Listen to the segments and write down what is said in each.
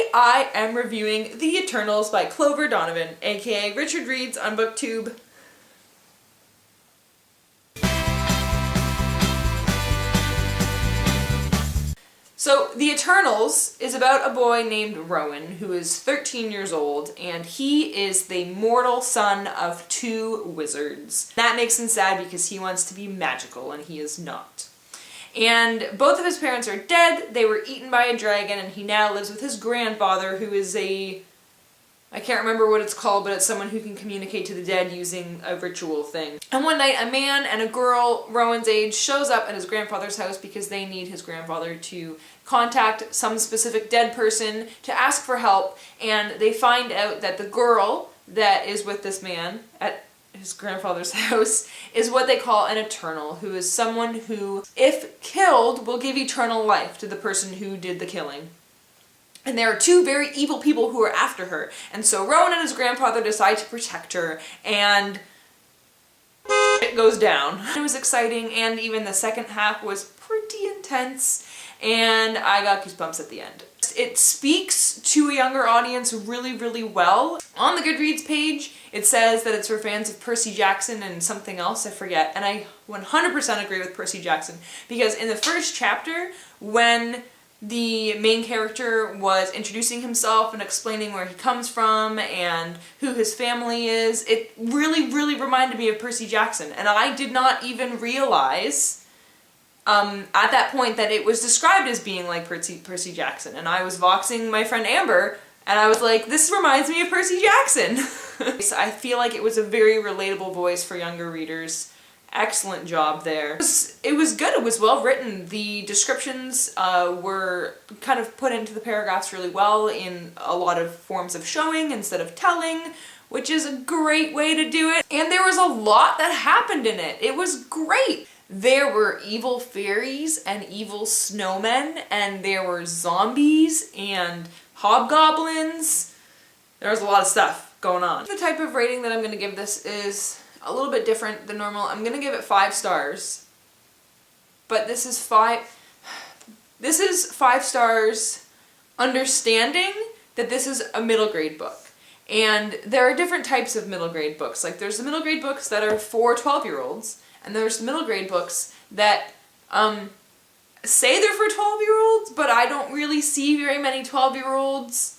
Today I am reviewing The Eternals by Clover Donovan, aka Richard Reed's on BookTube. So, The Eternals is about a boy named Rowan who is 13 years old, and he is the mortal son of two wizards. That makes him sad because he wants to be magical and he is not. And both of his parents are dead, they were eaten by a dragon, and he now lives with his grandfather, who is I can't remember what it's called, but it's someone who can communicate to the dead using a ritual thing. And one night, a man and a girl Rowan's age shows up at his grandfather's house because they need his grandfather to contact some specific dead person to ask for help, and they find out that the girl that is with this man at his grandfather's house is what they call an Eternal, who is someone who, if killed, will give eternal life to the person who did the killing. And there are two very evil people who are after her, and so Rowan and his grandfather decide to protect her, and it goes down. It was exciting, and even the second half was pretty intense, and I got goosebumps at the end. It speaks to a younger audience really, really well. On the Goodreads page, it says that it's for fans of Percy Jackson and something else, I forget, and I 100% agree with Percy Jackson, because in the first chapter, when the main character was introducing himself and explaining where he comes from and who his family is, it really, really reminded me of Percy Jackson, and I did not even realize at that point that it was described as being like Percy Jackson, and I was voxing my friend Amber, and I was like, this reminds me of Percy Jackson! So I feel like it was a very relatable voice for younger readers. Excellent job there. It was good, it was well written. The descriptions were kind of put into the paragraphs really well in a lot of forms of showing instead of telling, which is a great way to do it. And there was a lot that happened in it. It was great. There were evil fairies and evil snowmen, and there were zombies and hobgoblins. There was a lot of stuff going on. The type of rating that I'm going to give this is a little bit different than normal. I'm going to give it 5 stars. But this is 5 stars understanding that this is a middle grade book. And there are different types of middle grade books. Like there's the middle grade books that are for 12-year-olds, and there's middle grade books that say they're for 12-year-olds, but I don't really see very many 12-year-olds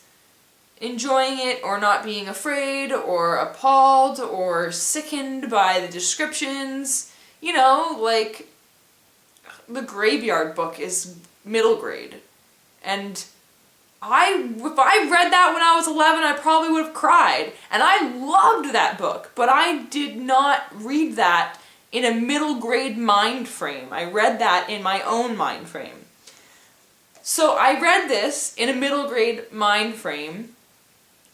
enjoying it or not being afraid or appalled or sickened by the descriptions. You know, like the Graveyard book is middle grade, and if I read that when I was 11, I probably would have cried, and I loved that book, but I did not read that in a middle grade mind frame. I read that in my own mind frame. So I read this in a middle grade mind frame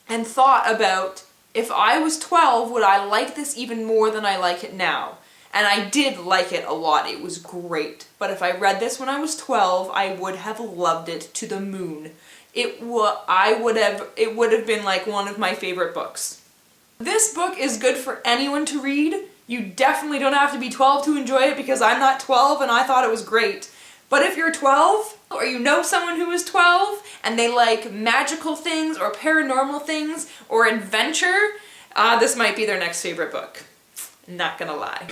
and thought about, if I was 12, would I like this even more than I like it now? And I did like it a lot. It was great. But if I read this when I was 12, I would have loved it to the moon. It would have been like one of my favorite books. This book is good for anyone to read. You definitely don't have to be 12 to enjoy it, because I'm not 12 and I thought it was great. But if you're 12, or you know someone who is 12, and they like magical things, or paranormal things, or adventure, this might be their next favorite book. Not gonna lie.